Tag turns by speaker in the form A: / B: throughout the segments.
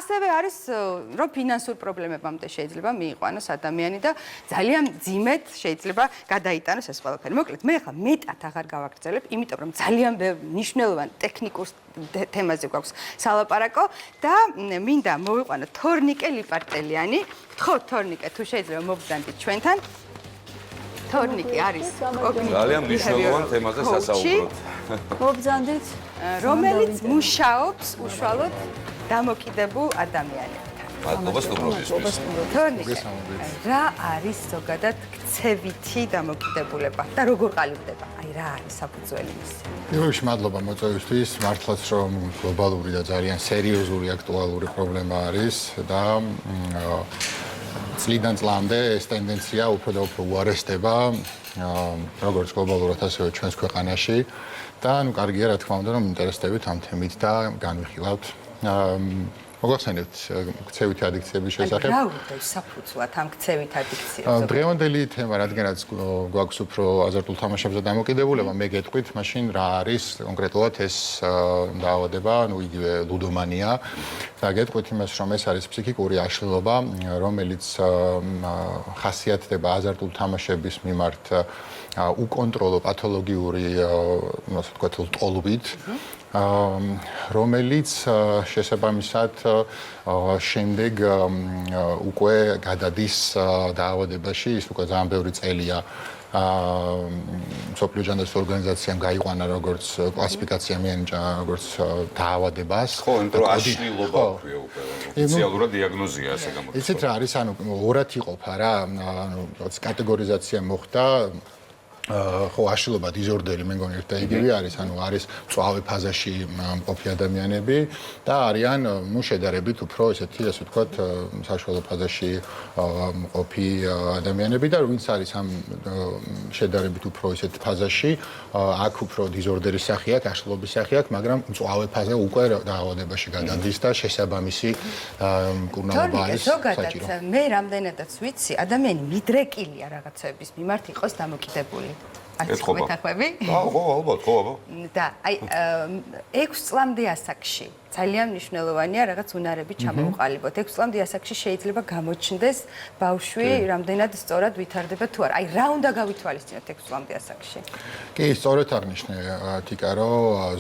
A: ასევე არის რომ ფინანსურ პრობლემებამდე შეიძლება მიიყვანოს ადამიანი და ძალიან ძიმედ შეიძლება გადაიტანოს ეს ყველაფერი. მოკლედ, მე ახლა მეტად აღარ გავაგრძელებ, იმიტომ რომ ძალიან მნიშვნელოვანი ტექნიკურ თემაზე გვაქვს სალაპარაკო და მინდა მოვიყვანო თორნიკე ლიპარტელიანი. გთხოვთ თორნიკე, თუ შეიძლება მოგზანდით ჩვენთან. თორნიკე არის
B: ძალიან მნიშვნელოვან თემაზე სასაუბროთ.
C: მოგზანდით,
A: რომელიც მუშაობს უშუალოდ დამოკიდებულ ადამიანებთან.
B: მადლობა სტუმრობისთვის.
A: თორნიკე, რა არის ზოგადად ქცევითი დამოკიდებულება და როგორ ყალიბდება? აი რა არის საფუძველი მისი?
D: პირველში მადლობა მოწვევისთვის, მართლაც რომ გლობალური და ძალიან სერიოზული აქტუალური პრობლემა არის და წლიდან წლამდე ეს ტენდენცია უფრო და უფრო უარესდება, როგორც გლობალურად, ასევე ჩვენს ქვეყანაში და კარგია რა თქმა უნდა, რომ ინტერესდებით ამ თემით და განვიხილავთ. მოგახსენებთ ქცევითი ადიქციების შესახებ.
A: რა უნდა საფუძვლად ამ ქცევით ადიქციებს?
D: დღევანდელი თემა, რადგანაც გვაქვს უფრო აზარტულ თამაშებზე დამოკიდებულება, მე გეტყვით, მაშინ რა არის კონკრეტულად ეს დაავადება, ну იგივე ლუდომანია. და გეტყვით იმას, რომ ეს არის ფსიქიკური აშლილობა, რომელიც ხასიათდება აზარტულ თამაშების მიმართ უკონტროლო პათოლოგიური, ასე ვთქვათ, ლტოლვით. რომელიც შესაბამისად შემდეგ უკვე გადადის დაავადებაში, ის უკვე ძალიან ბევრი წელია მსოფლიო ჯანდაცვის ორგანიზაციამ გაიყვანა როგორც კლასიფიკაცია მიენიჭა როგორც დაავადებას.
B: ხო, იმიტომ რომ აშლილობა ქვია უკვე. ოფიციალურად დიაგნოზია ასე გამოდის.
D: იცით რა არის, ანუ ორად იყოფა რა, ანუ კატეგორიზაცია მოხდა ხო აშლილობა დიზორდერი მე მგონი ერთ და იგივე არის, ანუ არის მწვავე ფაზაში მყოფი ადამიანები და არიან ნუ შედარებით უფრო ესეთი, ასე ვთქვათ, საშუალო ფაზაში მყოფი ადამიანები და ვინც არის ამ შედარებით უფრო ესეთ ფაზაში, აქ უფრო დიზორდერის სახე აქვს, აშლილობის სახე აქვს, მაგრამ მწვავე ფაზა უკვე დაავადებაში გადადის და შესაბამისი მკურნალობა არის საჭირო.
A: ზოგადად მე რამდენადაც ვიცი, ადამიანი მიდრეკილია რაღაცების მიმართ იყოს დამოკიდებული. მეთახვები?
B: ხო, ალბათ, ხო, აბა.
A: და აი 6 წლამდე ასაკში ძალიან მნიშვნელოვანია რაღაც უნარები ჩამოუყალიბოთ. 6 წლამდე ასაკში შეიძლება გამოჩნდეს ბავშვი რამდენად სწორად ვითარდება თუ არა. აი რა უნდა გავითვალისწინოთ 6 წლამდე ასაკში?
D: კი, სწორედ აღნიშნე თიკა, რომ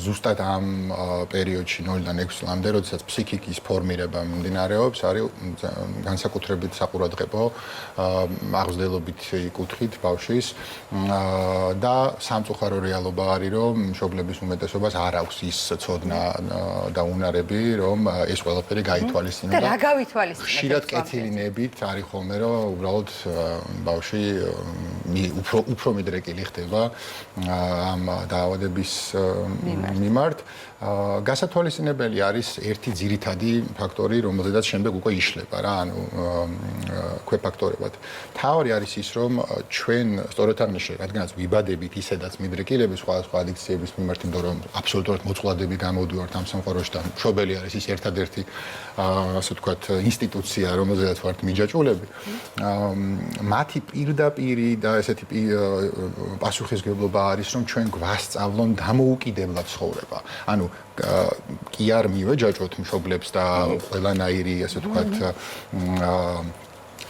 D: ზუსტად ამ პერიოდში 0-დან 6 წლამდე, როდესაც ფსიქიკის ფორმირება მიმდინარეობს, არის განსაკუთრებით საყურადღებო აღზრდელობით კუთხით ბავშვის და სამწუხარო რეალობა არის, რომ მშობლების უმეტესობას არ აქვს ის ცოდნა და უნარები, რომ ეს ყველაფერი გაითვალისწინოს.
A: და რა გავითვალისწინოთ?
D: ხშირად კეთილინებით არის ხოლმე, რომ უბრალოდ ბავშვი უფრო მიდრეკილი ხდება ამ დაავადების მიმართ. გასათვალისწინებელი არის ერთი ძირითადი ფაქტორი, რომელზედაც შემდეგ უკვე იშლება რა, ანუ ქვეფაქტორებად. თავი არის ის, რომ ჩვენ სწორედ აღნიშნე, რადგანაც ვიბადებით ისედაც მიდრეკილები სხვადასხვა ადიქციების მიმართ, იმიტომ რომ აბსოლუტურად მოწყვლადები გამოდივართ ამ სამყაროში და მშობელი არის ის ერთადერთი ასე ვთქვათ ინსტიტუცია, რომელზედაც ვართ მიჯაჭვულები. მათი პირდაპირი და ესეთი პასუხისმგებლობა არის, რომ ჩვენ გვასწავლონ დამოუკიდებლად ცხოვრება. ანუ კი არ მივეჯაჭვოთ მშობლებს და ყველანაირი ასე ვთქვათ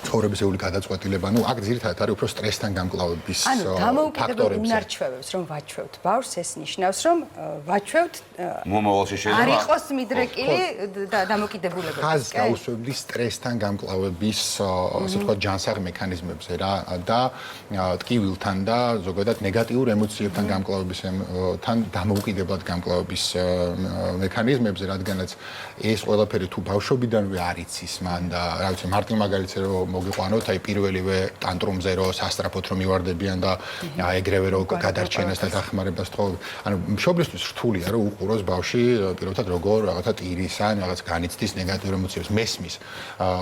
D: ცხოვრებისეული გადაწყვეტილება, ну, აქ ძირითადად არის უფრო სტრესთან გამკლავების
A: ფაქტორები. ანუ დამოუკიდებელ უნარჩვევებს რომ ვაჩვევთ ბავშვს, ეს ნიშნავს, რომ ვაჩვევთ
B: მომავალში შეიძლება
A: არ იყოს მიდრეკილი და დამოკიდებულებები.
D: ხაზს გაუსვებდი სტრესთან გამკლავების, ასე ვთქვათ, ჯანსაღ მექანიზმებზე რა და ტკივილთან და ზოგადად ნეგატიურ ემოციებთან გამკლავებისთან დამოუკიდებლად გამკლავების მექანიზმებზე, რადგანაც ეს ყველაფერი თუ ბავშვობიდანვე არ იცის მან და რა ვიცი, მარტივ მაგალითზე რომ მოგიყვანოთ, აი პირველივე ტანტრუმზე რომ სასტრაფოთ რომ მივარდებიან და ეგრევე რომ გადარჩენას და დახმარებას თხოვ. ანუ მშობლისთვის რთულია რომ უყუროს ბავშვი პირობითად როგორ რაღაცა ტირის ან რაღაც განიცდის ნეგატიურ ემოციებს მესმის.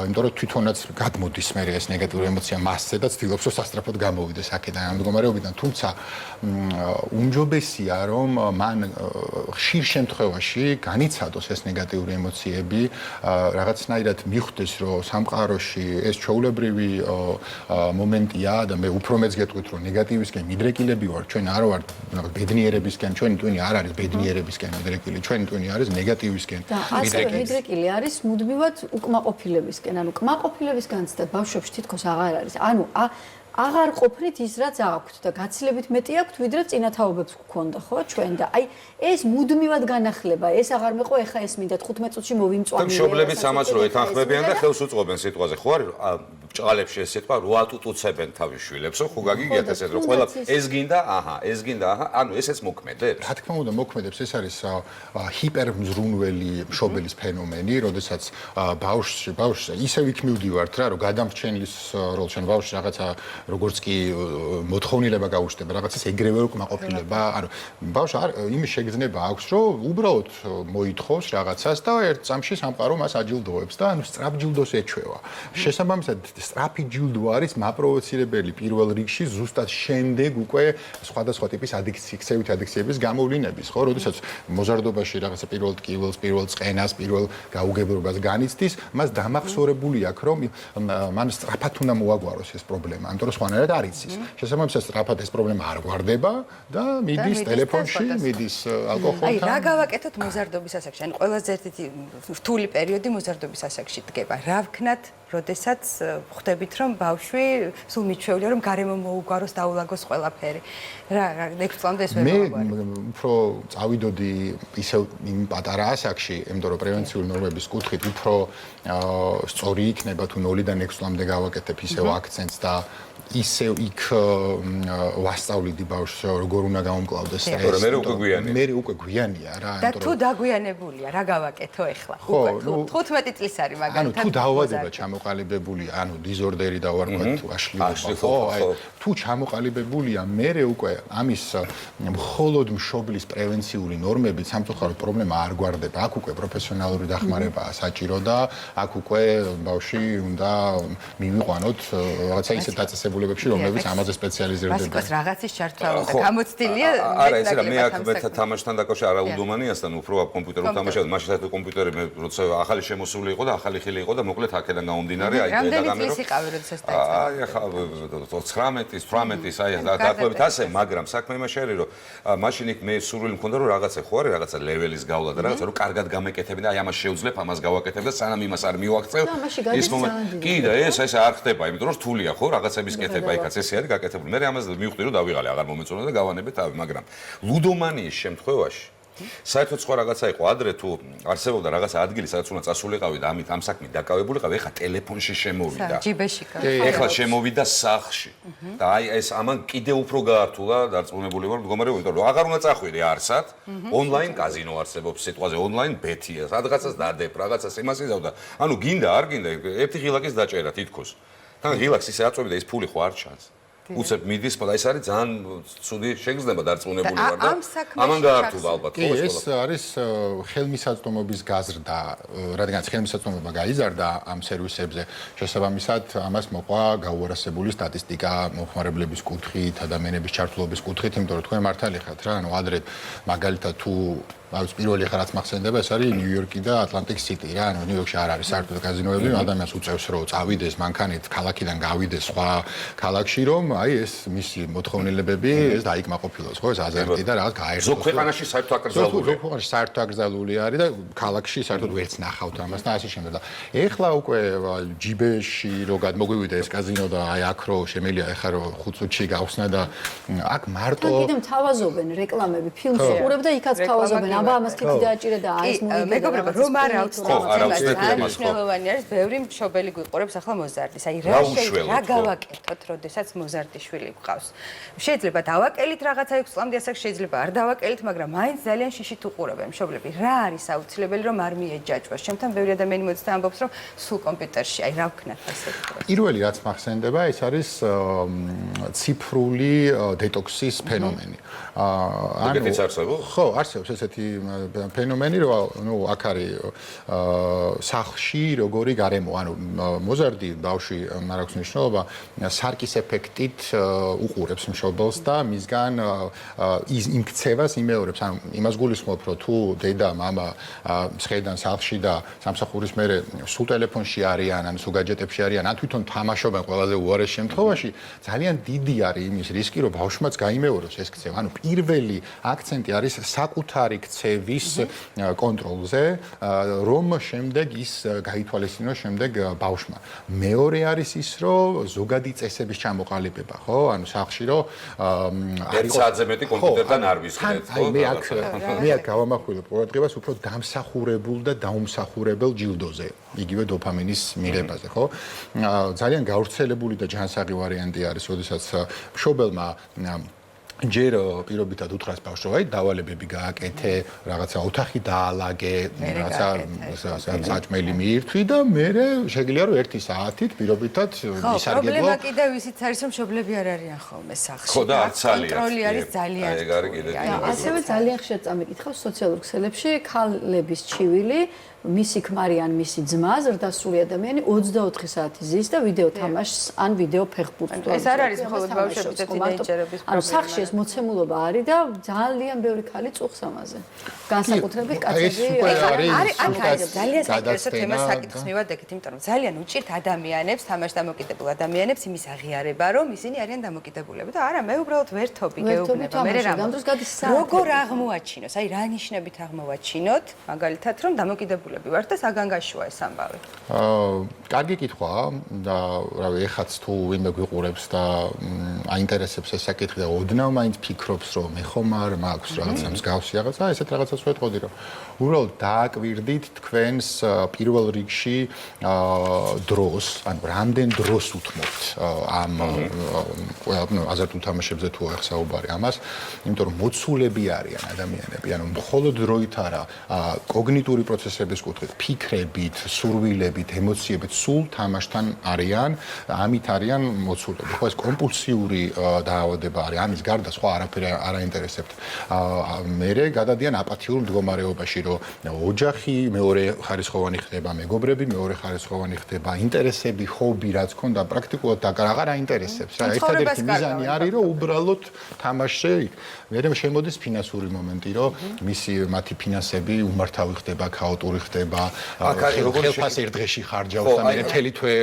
D: იმიტომ რომ თვითონაც გადმოდის მე ეს ნეგატიური ემოცია მასზე და ცდილობს რომ სასტრაფოდ გამოვიდეს აქედან ამ მდგომარეობიდან. თუმცა უმჯობესია რომ მან ხშირ შემთხვევაში განიცადოს ეს ნეგატიური ემოციები, რაღაცნაირად მიხვდეს რომ სამყაროში ეს ჩვეულებრივი მომენტია და მე უფრო მეც გეტყვით რომ ნეგატივისკენ მიდრეკილები ვარ ჩვენ არ ვართ ბედნიერებისკენ ჩვენი ტვინი არ არის ბედნიერებისკენ მიდრეკილი ჩვენი ტვინი არის ნეგატივისკენ მიდრეკილი
C: მიდრეკილი არის მუდმივად უკმაყოფილებისკენ ანუ კმაყოფილების განცდა ბავშვებში თითქოს აღარ არის ანუ აღარ ყოფნით ის რაც აქვთ და გაცილებით მეტი აქვთ ვიდრე წინათაობებს გქონდა ხო ჩვენ და აი ეს მუდმივად განახლება ეს აღარ მეყო ეხა ეს მინდა 15 წუთში მოვიმწვანე
B: მშობლებიც ამას რო ეთანხმებიან და ხელს უწყობენ სიტყვაზე ხო არის ჭყალებში ეს სიტყვა რო ატუტუცებენ თავის შვილებსო ხო გაგიგიათ ესეთ რომ ყველა ეს გინდა ანუ ესეც მოქმედებს
D: რა თქმა უნდა მოქმედებს ეს არის ჰიპერმზრუნველი მშობელის ფენომენი როდესაც ბავშვს ისევ იქ მივდივართ რა რომ გადამრჩენლის როლს ჩვენ ბავშვს რაღაცა როგორც კი მოთხოვნილება გაუჩნდება რაღაცას ეგრევე უკმაყოფილება ანუ ბავშვს იმის შეგრძნება აქვს რომ უბრალოდ მოითხოვს რაღაცას და ერთ წამში სამყარო მას აჯილდოებს და ანუ სწრაფჯილდოს ეჩვევა შესაბამისად სწრაფი ჯილდო არის მაპროვოცირებელი პირველ რიგში ზუსტად შემდეგ უკვე სხვადასხვა ტიპის ქსევითი ადიქციების გამოვლინების ხო როდესაც მოზარდობაში რაღაცა პირველ ტკივილს პირველ წყენას პირველ გაუგებრობას განიცდის მას დამახსოვრებული აქვს რომ მან სწრაფად უნდა მოაგვაროს ეს პრობლემა ამიტომ რომ სხვანაირად არ იცის შესაბამისად სწრაფად ეს პრობლემა არ გვარდება და მიდის ტელეფონში მიდის ალკოჰოლთან
A: აი რა გავაკეთოთ მოზარდობის ასაკში ან ყველაზე ერთი რთული პერიოდი მოზარდობის ასაკში დგება რა ვქნათ როდესაც ხვდებით რომ ბავშვი სულ მიჩვეულია რომ გარემო მოუგვაროს დაულაგოს ყველაფერი რა 6 წლამდე ეს ვერ მოგვარი
D: მე უფრო წავიდოდი ისევ იმ პატარა ასაკში იმიტომ რომ პრევენციული ნორმების კუთხით უფრო სწორი იქნება თუ 0-დან 6 წლამდე გავაკეთებ ისევ აქცენტს და ისევ იქ ვასწავლიდი ბავშვს როგორ უნდა გამომკლავდეს სტრესი მე უკვე გვიანია რა
A: და თუ დაგვიანებულია რა გავაკეთო ახლა უკვე 15 წლის არის მაგალითად
D: ანუ თუ დაავადება ჩამოყალიბებულია ანუ დიზორდერი და ვარქვათ თუ აშლილობა ხო აი თუ ჩამოყალიბებულია მე უკვე ამის მხოლოდ მშობლის პრევენციული ნორმებით სამწუხაროდ პრობლემა არ გვარდება აქ უკვე პროფესიონალური დახმარებაა საჭირო და აქ უკვე ბავშვი უნდა მივიყვანოთ რაღაცა ისეთ დაწესებულებებში რომლებიც ამაზე სპეციალიზირდება
A: ბასიკოს რაღაცის ჩართვა უნდა გამოცდილია
B: არა ეს რა მე აქ მე თამაშთან დაკავშირებით არაუდომანიასთან უფრო კომპიუტერულ თამაშად მაშინ საერთოდ კომპიუტერი მე როცა ახალი შემოსული იყო და ახალი ხილი იყო და მოკლედ აქედან გამომდინარე აი
A: რამდენი წლის იყავი როდესაც დაიწყო
B: აი ახლა 19-18 აი დაახლოებით ასე მაგრამ საქმე იმაში არის რომ მაშინ იქ მე სურვილი მქონდა რომ რაღაცა ხო არის რაღაცა ლეველის გავლა და რაღაცა რომ კარგად გამეკეთები და აი ამას შევძლებ ამას გავაკეთებ და სანამ იმას არ მივაქცევ ის მომენტი კი და ეს არ ხდება იმიტომ რომ რთულია ხო რაღაცების კეთება იქაც ესე არის გაკეთებული მე ამას მივხვდი რომ დავიღალე აღარ მომეწონა და გავანებე თავი მაგრამ ლუდომანიის შემთხვევაში საერთოდ სხვა რაღაცა იყო ადრე თუ არსებობდა რაღაცა ადგილი სადაც უნდა წასულიყავი და ამით ამ საქმით დაკავებულიყავი ეხლა ტელეფონში შემოვიდა
A: ჯიბეში
B: ეხლა შემოვიდა სახლში და აი ეს ამან კიდე უფრო გაართულა დარწმუნებული ვარ მდგომარეობა იმიტომ რომ აღარ უნდა წახვიდე არსად ონლაინ კაზინო არსებობს სიტყვაზე ონლაინ ბეთია რაღაცას დადებ რაღაცას იმას იზავ და ანუ გინდა არ გინდა ერთი ღილაკის დაჭერა თითქოს თან ღილაკს ისე აწვევი და ის ფული ხო არ ჩანს უცებ მიდის და ეს არის ძალიან ცუდი შეგრძნება დარწმუნებული ვარ და ამან გაართულა ალბათ
D: ხო ეს არის ხელმისაწვდომობის გაზრდა რადგანაც ხელმისაწვდომობა გაიზარდა ამ სერვისებზე შესაბამისად ამას მოყვა გაუარესებული სტატისტიკა მოხმარებლების კუთხით ადამიანების ჩართულობის კუთხით იმიტომ რომ თქვენ მართალი ხართ რა ანუ ადრე მაგალითად თუ აქვს პირველი ხარ რაც მახსენდება ეს არის ნიუ-იორკი და ატლანტიკ სიტი რა ანუ ნიუ-იორკში არ არის საერთოდ კაზინოები ადამიანს უწევს რომ წავიდეს მანქანით ქალაქიდან გავიდეს სხვა ქალაქში რომ აი ეს მისი მოთხოვნილებები ეს დაიკმაყოფილოს ხო ეს აზერტი და რაღაც გაერთოს
B: ზოგ ქვეყანაში საერთოდ აკრძალულია
D: ზოგ ქვეყანაში საერთოდ აკრძალული არის და ქალაქში საერთოდ ვერც ნახავთ ამას და ასე შემდეგ და ეხლა უკვე ჯიბეში რო გადმოგვივიდა ეს კაზინო და აი აქ რო შემელია ეხლა რო 5 წუთში გავხსნა და აქ მარტო
C: კიდე მთავაზობენ რეკლამები ფილმს უყურებ და იქაც თავაზობენ აბა ამას კიდე დააჭირე და აი ეს მოვიდა
A: მეგობრებო რომ არ მნიშვნელოვანი არის ბევრი მშობელი გვიყურებს ახლა მოზარდის აი რა გავაკეთოთ როდესაც მოზარდიშვილი გყავს შეიძლება დავაკელით რაღაცა 6 წლამდე ასაკში შეიძლება არ დავაკელით მაგრამ მაინც ძალიან შიშით უყურებენ მშობლები რა არის აუცილებელი რომ არ მიეჯაჭვას ჩემთან ბევრი ადამიანი მოდის და ამბობს რომ სულ კომპიუტერში აი რა ვქნათ ასე
D: პირველი რაც მახსენდება ეს არის ციფრული დეტოქსის ფენომენი
B: ეგეთიც არსებობს
D: ხო არსებობს ესეთი ფენომენი, რომ ნუ აქ არის სახლში როგორი გარემო, ანუ მოზარდი ბავშვი არ აქვს მნიშვნელობა, სარკის ეფექტით უყურებს მშობელს და მისგან იმ ქცევას იმეორებს, ანუ იმას გულისხმობ, რომ თუ დედა, მამა მსხედან სახლში და სამსახურის მერე სულ ტელეფონში არიან, ან სულ გაჯეტებში არიან, ან თვითონ თამაშობენ ყველაზე უარეს შემთხვევაში, ძალიან დიდი არის იმის რისკი, რომ ბავშვმაც გაიმეორებს ეს ქცევა. ანუ პირველი აქცენტი არის საკუთარი ქცევის კონტროლზე, რომ შემდეგ ის გაითვალისწინოს შემდეგ ბავშვმა. მეორე არის ის, რომ ზოგადი წესების ჩამოყალიბება, ხო? ანუ სახლში რომ
B: არის საათზე მეტი კომპიუტერთან არ ვისხდეთ, ხო?
D: მე აქ გავამახვილებ ყურადღებას უფრო დამსახურებულ და დაუმსახურებელ ჯილდოზე, იგივე დოფამინის მიღებაზე, ხო? ძალიან გავრცელებული და ჯანსაღი ვარიანტი არის, როდესაც მშობელმა ჯერ პირობითად უთხრას ბავშვს, რომ აი დავალებები გააკეთე, რაღაცა ოთახი დაალაგე, რაღაცა საჭმელი მიირთვი და მე შეგიძლია რომ 1 საათით პირობითად ისარგებლო.
A: პრობლემა კიდევ ისიც არის, რომ მშობლები არ არიან ხოლმე სახლში.
B: ხო და არც ძალიან.
A: კონტროლი არის ძალიან.
B: ეგ არის კიდე.
C: ასევე ძალიან ხშირად წამიკითხავს სოციალურ ქსელებში ქალების ჩივილი მისი ქმარი ან მისი ძმა ზრდასრული ადამიანი 24 საათი ზის და ვიდეო თამაშს ან ვიდეო ფეხბურთს.
A: ეს არ არის მხოლოდ ბავშვების და თინეიჯერების პრობლემა.
C: ანუ სახლში ეს მოცემულობა არის და ძალიან ბევრი ქალი წუხს ამაზე. განსაკუთრებით კაცები
A: არის ძალიან საინტერესო თემა საკითხს მივადგეთ, იმიტომ რომ ძალიან უჭირთ ადამიანებს, თამაშდამოკიდებულ ადამიანებს იმის აღიარება, რომ ისინი არიან დამოკიდებულები და არა, მე უბრალოდ ვერთობი გეუბნება, მე რა როგორ აღმოაჩინოს, აი რა ნიშნებით აღმოვაჩინოთ, მაგალითად რომ დამოკიდებულები ვართ და საგან გაშუა ეს ამბავი.
D: კარგი კითხვაა და რავი, ეხაც თუ ვინმე გვიყურებს და აინტერესებს ეს საკითხი და ოდნავ მაინც ფიქრობს, რომ მე ხომ არ მაქვს რაღაცა მსგავსი რაღაცა, ესეთ რაღაცას ვეთყოდი, რომ უბრალოდ დააკვირდით თქვენს პირველ რიგში დროს, ანუ რამდენ დროს უთმობთ ამ აზარტულ თამაშებზე თუ არ საუბარი ამას, იმიტომ რომ მოცულები არიან ადამიანები, ანუ მხოლოდ დროით არა, კოგნიტური პროცესების კუთხით, ფიქრებით, სურვილებით, ემოციებით, სულ თამაშთან არიან, ამით არიან მოცულები. ხო, ეს კომპულსიური დაავადება არის, ამის გარდა სხვა არაფერი არ აინტერესებთ. მერე გადადიან აპათიურ მდგომარეობაში, რომ ოჯახი მეორე ხარისხოვანი ხდება, მეგობრები მეორე ხარისხოვანი ხდება, ინტერესები, ჰობი, რაც ქონდა, პრაქტიკულად აღარ აინტერესებს. რა, ერთადერთი მიზანი არის, რომ უბრალოდ თამაშზე იქ. მერე შემოდის ფინანსური მომენტი, რომ მათი ფინანსები უმართავი ხდება, ქაოტური ხდება, ხელფას ერთ დღეში ხარჯავს და მე მთელი თვე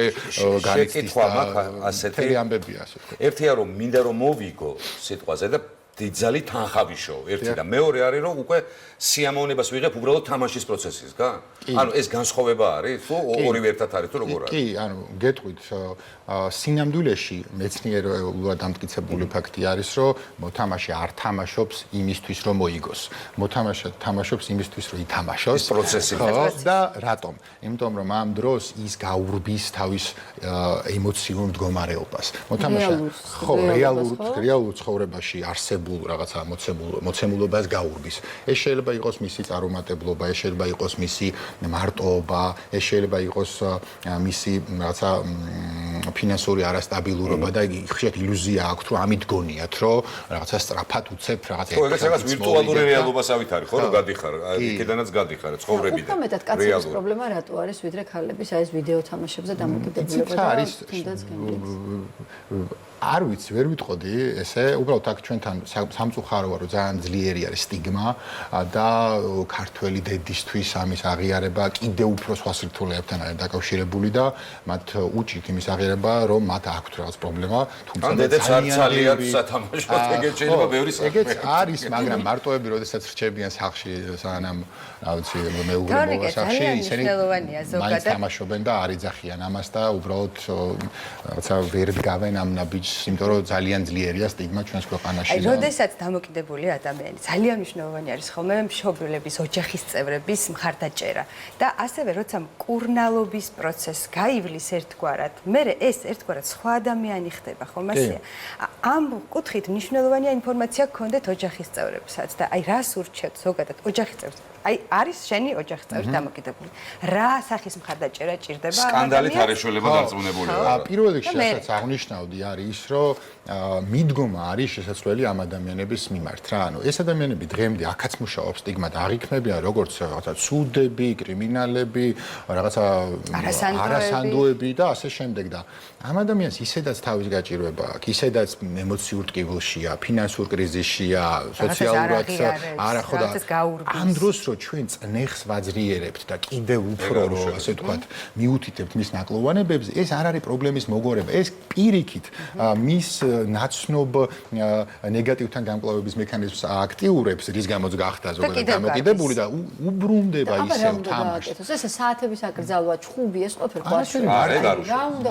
D: გარიწდის და
B: ასეთი
D: ამბებია, ასე ვთქვათ.
B: ერთია რომ მინდა რომ მოვიგო სიტყვაზე და დიდძალი თანხავიშო, ერთი და მეორე არის რომ უკვე სიამოვნებას ვიღებ უბრალოდ თამაშის პროცესისგან. ანუ ეს განსხვავება არის, თუ ორივე ერთად არის თუ როგორ არის?
D: კი, ანუ გეტყვით, სინამდვილეში მეცნიერულად დამტკიცებული ფაქტი არის, რომ მოთამაშე არ თამაშობს იმისთვის, რომ მოიგოს. მოთამაშე თამაშობს იმისთვის, რომ ითამაშოს.
B: ეს პროცესი
D: და რატომ? იმიტომ რომ ამ დროს ის გაურბის თავის ემოციურ მდგომარეობას. მოთამაშე ხო, რეალურ ცხოვრებაში არსებულ რაღაცა მოცემულობას გაურბის. ეს შეიძლება იყოს მისი წარუმატებლობა, ეს შეიძლება იყოს მისი მარტოობა, ეს შეიძლება იყოს მისი რაღაცა ფინანსური არასტაბილურობა და ხშირად ილუზია აქვს, რომ ამით გონიათ, რომ რაღაცა სწრაფად უცებ რაღაცა.
B: ხო, ეგეც რაღაც ვირტუალური რეალობასავით არის, ხო, რომ გადიხარ, იქედანაც გადიხარ, ცხოვრებიდან.
C: უფრო მეტად კაცების პრობლემა რატო არის, ვიდრე ქალების აი ეს ვიდეო თამაშებზე დამოკიდებულება და თუნდაც გემრიელს.
D: არ ვიცი, ვერ ვიტყოდი, ესე უბრალოდ აქ ჩვენთან სამწუხარო ვარ, რომ ძალიან ძლიერი არის სტიგმა და ქართველი დედისთვის ამის აღიარება კიდევ უფრო სხვა სირთულეებთან არის დაკავშირებული და მათ უჭირთ იმის აღიარება, რომ მათ აქვთ რაღაც პრობლემა, თუმცა
B: დედებს არ ძალიან სათამაშოდ ეგეც შეიძლება ბევრი საქმე.
D: ეგეც არის, მაგრამ მარტოები, როდესაც რჩებიან სახლში, სანამ რა ვიცი, მეუღლეობა სახლში, ისინი მაინც თამაშობენ და არ იძახიან ამას და უბრალოდ რაღაცა ვერ დგავენ ამ ნაბიჯს, იმიტომ რომ ძალიან ძლიერია სტიგმა ჩვენს ქვეყანაში.
A: აი, როდესაც დამოკიდებული ადამიანი, ძალიან მნიშვნელოვანი არის ხოლმე მშობლების, ოჯახის წევრების მხარდაჭერა და ასევე როცა მკურნალობის პროცესს გაივლის ერთგვარად, მერე ეს ერთგვარად სხვა ადამიანი ხდება, ხომ ასეა? ამ კუთხით მნიშვნელოვანია ინფორმაცია გქონდეთ ოჯახის წევრებსაც და აი რას ურჩევთ ზოგადად ოჯახის წევრებს? აი არის შენი ოჯახის წევრი დამოკიდებული. რა სახის მხარდაჭერა ჭირდება?
B: სკანდალით არ ეშველება დარწმუნებულია.
D: პირველ რიგში რასაც აღნიშნავდი არის ის, რომ მიდგომა არის შესაძლებელი ამ ადამიანების მიმართ რა. ანუ ეს ადამიანები დღემდე აქაც მუშაობს სტიგმად აღიქმებიან როგორც რაღაცა ცუდები, კრიმინალები, რაღაცა არასანდოები და ასე შემდეგ და ამ ადამიანს ისედაც თავის გაჭირვება აქვს, ისედაც ემოციურ ტკივილშია, ფინანსურ კრიზისშია, სოციალურად არა ხო და ამ დროს რო ჩვენ წნეხს ვაძლიერებთ და კიდევ უფრო რო ასე ვთქვათ მიუთითებთ მის ნაკლოვანებებს, ეს არ არის პრობლემის მოგორება, ეს პირიქით მის ნაცნობ ნეგატივთან გამკლავების მექანიზმს აქტიურებს, რის გამოც გახდა ზოგადად დამოკიდებული და უბრუნდება ისევ თამაშს.
C: ეს საათების აკრძალვა, ჩხუბი, ეს ყოფილი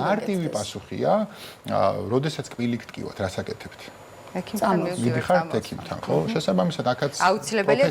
D: მარტივი პასუხია, როდესაც კბილი გტკივათ, რას აკეთებთ?
A: ექიმთან
D: მივდიხართ ექიმთან, ხო? შესაბამისად, აქაც
A: აუცილებელია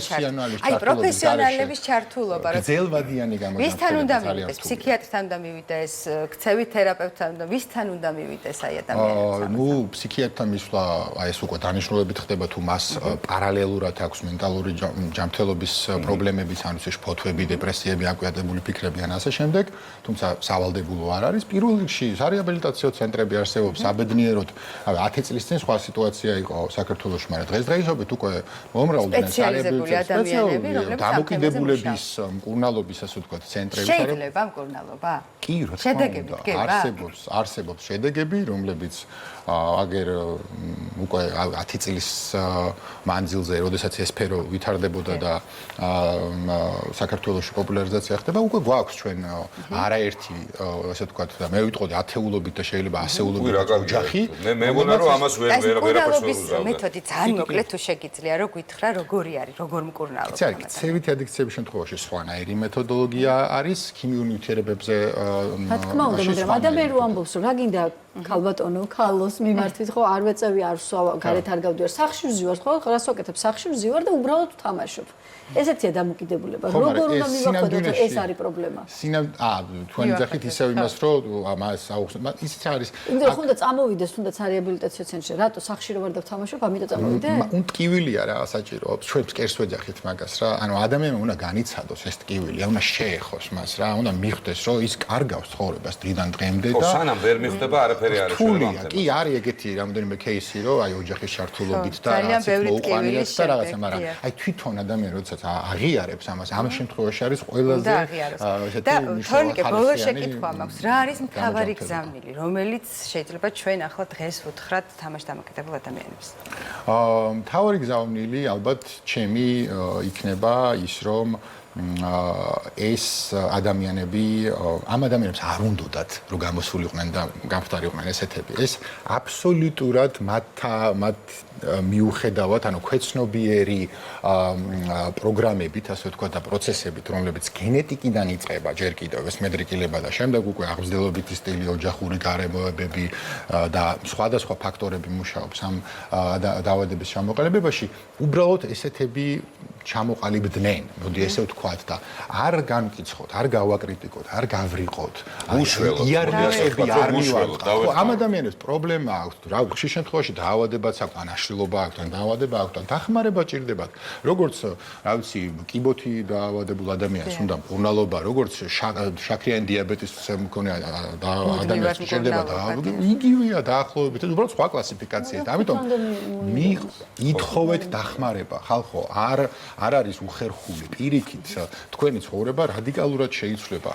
A: პროფესიონალების ჩართულობა,
D: რა. გრძელვადიანი გამოძახილება.
A: ვისთან უნდა მივიდეს? ფსიქიატრთან უნდა მივიდეს, ქცევით თერაპევტთან უნდა, ვისთან უნდა მივიდეს აი ადამიანს?
D: ნუ ფსიქიატრთან მისვლა, აი ეს უკვე დანიშნულებით ხდება თუ მას პარალელურად აქვს მენტალური ჯანმრთელობის პრობლემებიც, ანუ შფოთვები, დეპრესიები, აკვიატებული ფიქრები ან ასე შემდეგ, თუმცა სავალდებულო არ არის. პირველ რიგში სარეაბილიტაციო ცენტრები არსებობს, საბედნიეროდ, 10 წლის წინ სხვა სიტუაცია იყო საქართველოში, მაგრამ დღესდღეობით უკვე მომრავლდნენ
A: სპეციალიზებული ადამიანები, რომლებიც
D: დამოკიდებულების მკურნალობის, ასე ვთქვათ, ცენტრები.
A: შეიძლება მკურნალობა?
D: კი, რა თქმა უნდა, არსებობს შედეგები, რომლებიც აგერ უკვე 10 წლის მანძილზე, როდესაც ეს სფერო ვითარდებოდა და საქართველოში პოპულარიზაცია ხდება, უკვე გვაქვს ჩვენ არაერთი, ასე ვთქვათ, და მე ვიტყოდი ათეულობით და შეიძლება ასეულობით ოჯახი.
B: მე მეგონა რომ ამას ვერაფერს
A: მეთოდი ძალიან მოკლედ თუ შეგიძლია რომ გითხრა როგორი არის, როგორ მკურნალობა.
D: ეს არის ქცევითი ადიქციების შემთხვევაში სხვანაირი მეთოდოლოგია არის, ქიმიურ ნივთიერებებზე
C: რა თქმა უნდა, მაგრამ ადამიანი რო ამბობს, რომ რა გინდა ქალბატონო, ქალოს მიმართვით ხო არ ვეწევი არ ვსვა, გარეთ არ გავდივარ, სახლში ვზივარ, ხო? რას ვაკეთებ? სახლში ვზივარ და უბრალოდ ვთამაშობ. ესეთია დამოკიდებულება. როგორ უნდა მივახვდეთ, რომ ეს არის პრობლემა?
D: თქვენი ძახით ისევ იმას, რომ ამას აუხსნათ, ისიც არის.
C: იმდენ ხო უნდა წამოვიდეს თუნდაც რეაბილიტაციო ცენტრში, რატო სახლში რო ვარ და ვთამაშობ, ამიტომ წამოვიდე?
D: ტკივილია რა, საჭირო. ჩვენ ფსკერს ვეძახით მაგას რა. ანუ ადამიანმა უნდა განიცადოს ეს ტკივილი, უნდა შეეხოს მას რა, უნდა მიხვდეს, რომ ის კარგავს ცხოვრებას დღიდან დღემდე და
B: სანამ ვერ მიხვდება არაფერი არ
D: შეიძლება. კი, არის ეგეთი რამოდენიმე кейსი, რომ აი ოჯახის ჩართულობით და რაღაც მოუყანიათ და რაღაცა, მაგრამ აი თვითონ ადამიანი როდესაც აღიარებს ამას, ამ შემთხვევაში არის ყველაზე
A: ესეთი და თორნიკე ბოლოს შეკითხვა მაქვს, რა არის მთავარი გზავნილი, რომელიც შეიძლება ჩვენ ახლა დღეს ვუთხრათ თამაშ დამოკიდებულ ადამიანებს?
D: მთავარი გზავნილი ალბათ ჩემი იქნება ის, რომ ეს ადამიანები ამ ადამიანებს არ უნდათ რომ გამოსულიყვნენ და გამხდარიყვნენ ესეთები. ეს აბსოლუტურად მათ მიუხედავად, ანუ ქვეცნობიერი პროგრამებით, ასე ვთქვათ, და პროცესებით, რომლებიც გენეტიკიდან იწყება ჯერ კიდევ ეს მედრიკილება და შემდეგ უკვე აღზრდილობითი სტილი, ოჯახური გარემოებები და სხვადასხვა ფაქტორები მუშაობს ამ დაავადების ჩამოყალიბებაში, უბრალოდ ესეთები ჩამოყალიბდნენ, მოდი ესე ვთქვათ და არ განკიცხოთ, არ გავაკრიტიკოთ, არ გავრიყოთ. იარაღები არ მივართ. ამ ადამიანებს პრობლემა აქვს, რა ხშირ შემთხვევაში დაავადებაც აქვს, ან აშლილობა აქვს, ან დაავადება აქვს, ან დახმარება ჭირდებათ. როგორც, რა ვიცი, კიბოთი დაავადებულ ადამიანს უნდა მკურნალობა, როგორც შაქრიანი დიაბეტის მქონე ადამიანს ჭირდება იგივეა დაახლოებით, უბრალოდ სხვა კლასიფიკაციაა. ამიტომ ითხოვეთ დახმარება, ხალხო, არ არის უხერხული პირიქით თქვენი ცხოვრება რადიკალურად შეიცვლება.